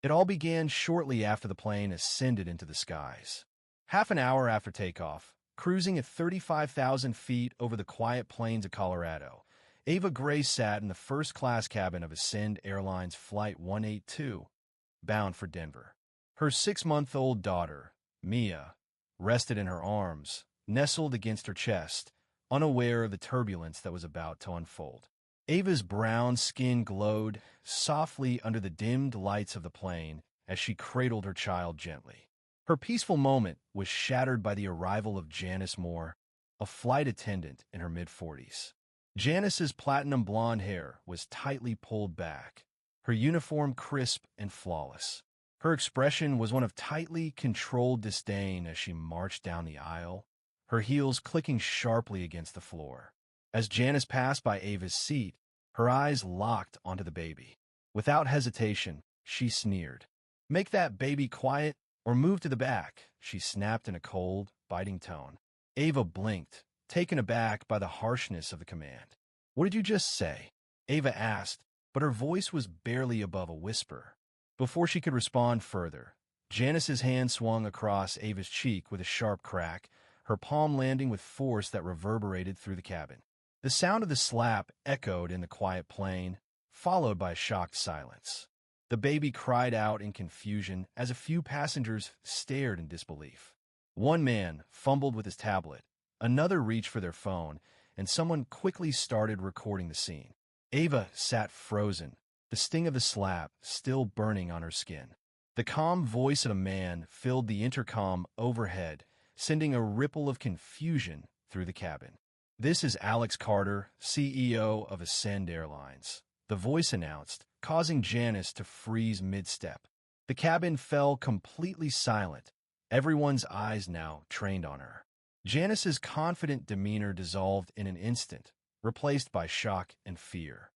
It all began shortly after the plane ascended into the skies. Half an hour after takeoff, cruising at 35,000 feet over the quiet plains of Colorado, Ava Gray sat in the first-class cabin of Ascend Airlines Flight 182, bound for Denver. Her 6-month-old daughter, Mia, rested in her arms, nestled against her chest, unaware of the turbulence that was about to unfold. Ava's brown skin glowed softly under the dimmed lights of the plane as she cradled her child gently. Her peaceful moment was shattered by the arrival of Janice Moore, a flight attendant in her mid-40s. Janice's platinum blonde hair was tightly pulled back, her uniform crisp and flawless. Her expression was one of tightly controlled disdain as she marched down the aisle, her heels clicking sharply against the floor. As Janice passed by Ava's seat, her eyes locked onto the baby. Without hesitation, she sneered. "Make that baby quiet or move to the back," she snapped in a cold, biting tone. Ava blinked, taken aback by the harshness of the command. "What did you just say?" Ava asked, but her voice was barely above a whisper. Before she could respond further, Janice's hand swung across Ava's cheek with a sharp crack, her palm landing with force that reverberated through the cabin. The sound of the slap echoed in the quiet plane, followed by a shocked silence. The baby cried out in confusion as a few passengers stared in disbelief. One man fumbled with his tablet, another reached for their phone, and someone quickly started recording the scene. Ava sat frozen, the sting of the slap still burning on her skin. The calm voice of a man filled the intercom overhead, sending a ripple of confusion through the cabin. "This is Alex Carter, CEO of Ascend Airlines," the voice announced, causing Janice to freeze mid-step. The cabin fell completely silent, everyone's eyes now trained on her. Janice's confident demeanor dissolved in an instant, replaced by shock and fear.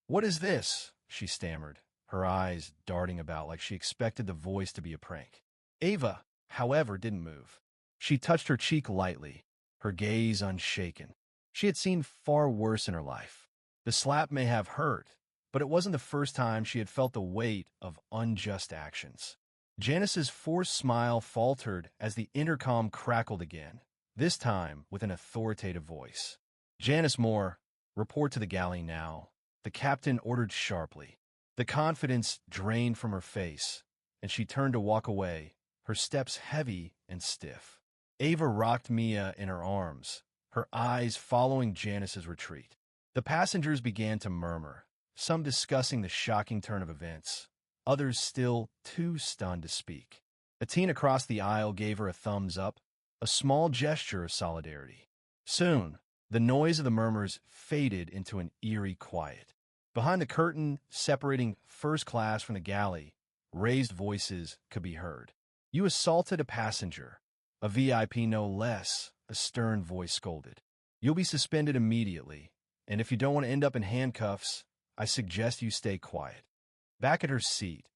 What is this?" she stammered, her eyes darting about like she expected the voice to be a prank. Ava, however, didn't move. She touched her cheek lightly, her gaze unshaken. She had seen far worse in her life. The slap may have hurt, but it wasn't the first time she had felt the weight of unjust actions. Janice's forced smile faltered as the intercom crackled again, this time with an authoritative voice. "Janice Moore, report to the galley now," the captain ordered sharply. The confidence drained from her face, and she turned to walk away, her steps heavy and stiff. Ava rocked Mia in her arms, her eyes following Janice's retreat. The passengers began to murmur, some discussing the shocking turn of events, others still too stunned to speak. A teen across the aisle gave her a thumbs up, a small gesture of solidarity. Soon, the noise of the murmurs faded into an eerie quiet. Behind the curtain separating first class from the galley, raised voices could be heard. "You assaulted a passenger, a VIP no less," a stern voice scolded. "You'll be suspended immediately, and if you don't want to end up in handcuffs, I suggest you stay quiet." Back at her seat,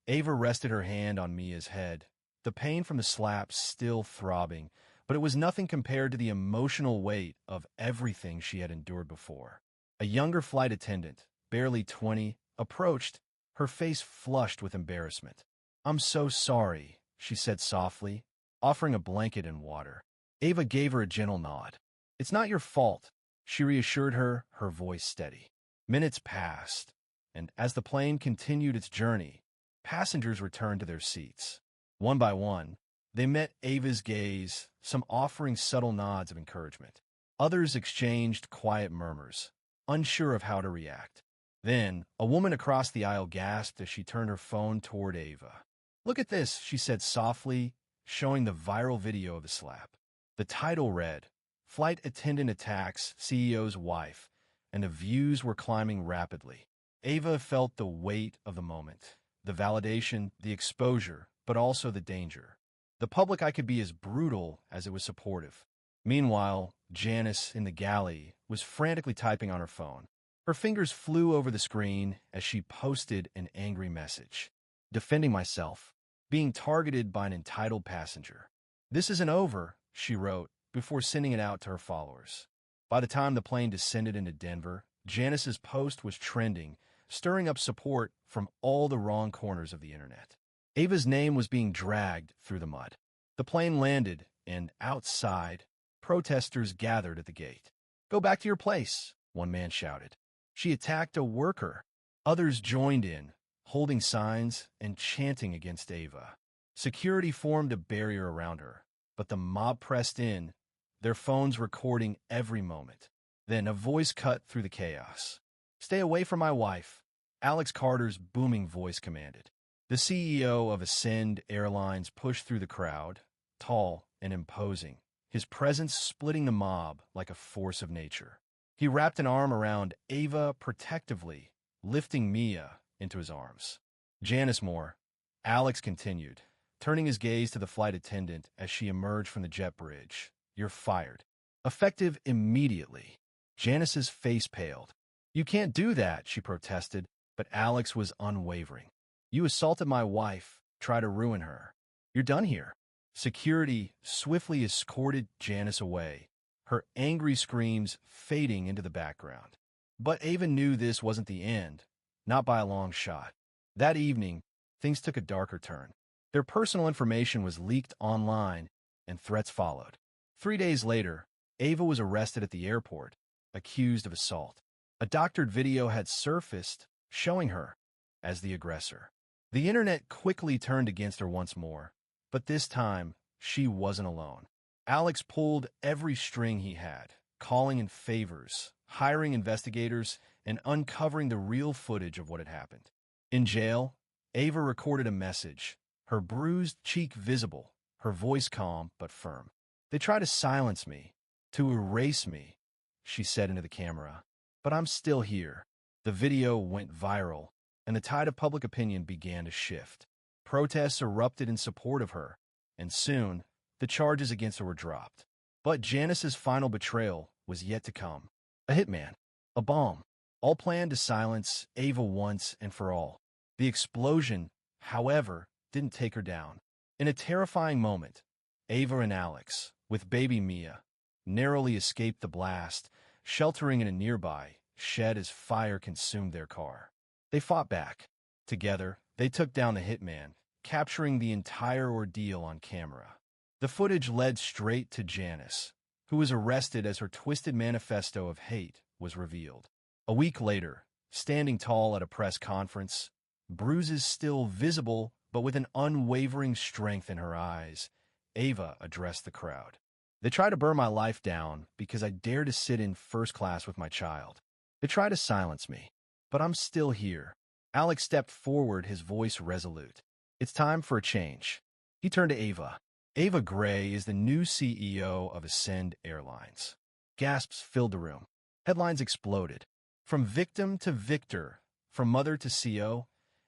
Ava rested her hand on Mia's head, the pain from the slap still throbbing, but it was nothing compared to the emotional weight of everything she had endured before. A younger flight attendant, barely 20, approached, her face flushed with embarrassment. "I'm so sorry," she said softly, offering a blanket and water. Ava gave her a gentle nod. "It's not your fault," she reassured her, her voice steady. Minutes passed, and as the plane continued its journey, passengers returned to their seats. One by one, they met Ava's gaze, some offering subtle nods of encouragement. Others exchanged quiet murmurs, unsure of how to react. Then, a woman across the aisle gasped as she turned her phone toward Ava. "Look at this," she said softly, showing the viral video of the slap. The title read, "Flight Attendant Attacks CEO's Wife," and the views were climbing rapidly. Ava felt the weight of the moment, the validation, the exposure, but also the danger. The public eye could be as brutal as it was supportive. Meanwhile, Janice, in the galley, was frantically typing on her phone. Her fingers flew over the screen as she posted an angry message. "Defending myself. Being targeted by an entitled passenger. This isn't over," she wrote, before sending it out to her followers. By the time the plane descended into Denver, Janice's post was trending, stirring up support from all the wrong corners of the internet. Ava's name was being dragged through the mud. The plane landed, and outside, protesters gathered at the gate. "Go back to your place," one man shouted. "She attacked a worker." Others joined in, holding signs and chanting against Ava. Security formed a barrier around her, but the mob pressed in, their phones recording every moment. Then a voice cut through the chaos. "Stay away from my wife," Alex Carter's booming voice commanded. The CEO of Ascend Airlines pushed through the crowd, tall and imposing, his presence splitting the mob like a force of nature. He wrapped an arm around Ava protectively, lifting Mia into his arms. "Janice Moore," Alex continued, turning his gaze to the flight attendant as she emerged from the jet bridge. "You're fired. Effective immediately." Janice's face paled. "You can't do that," she protested, but Alex was unwavering. "You assaulted my wife, tried to ruin her. You're done here." Security swiftly escorted Janice away, her angry screams fading into the background. But Ava knew this wasn't the end, not by a long shot. That evening, things took a darker turn. Their personal information was leaked online, and threats followed. 3 days later, Ava was arrested at the airport, accused of assault. A doctored video had surfaced, showing her as the aggressor. The internet quickly turned against her once more, but this time, she wasn't alone. Alex pulled every string he had, calling in favors, hiring investigators, and uncovering the real footage of what had happened. In jail, Ava recorded a message, her bruised cheek visible, her voice calm but firm. "They try to silence me, to erase me," she said into the camera, "but I'm still here." The video went viral, and the tide of public opinion began to shift. Protests erupted in support of her, and soon, the charges against her were dropped. But Janice's final betrayal was yet to come. A hitman, a bomb, all planned to silence Ava once and for all. The explosion, however, didn't take her down. In a terrifying moment, Ava and Alex, with baby Mia, narrowly escaped the blast, sheltering in a nearby shed as fire consumed their car. They fought back. Together, they took down the hitman, capturing the entire ordeal on camera. The footage led straight to Janice, who was arrested as her twisted manifesto of hate was revealed. A week later, standing tall at a press conference, bruises still visible but with an unwavering strength in her eyes, Ava addressed the crowd. "They try to burn my life down because I dare to sit in first class with my child. They try to silence me, but I'm still here." Alex stepped forward, his voice resolute. "It's time for a change." He turned to Ava. Ava Gray is the new CEO of Ascend Airlines. Gasps filled the room. Headlines exploded. From victim to victor, from mother to CEO,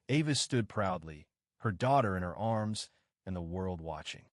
Ava stood proudly, her daughter in her arms and the world watching.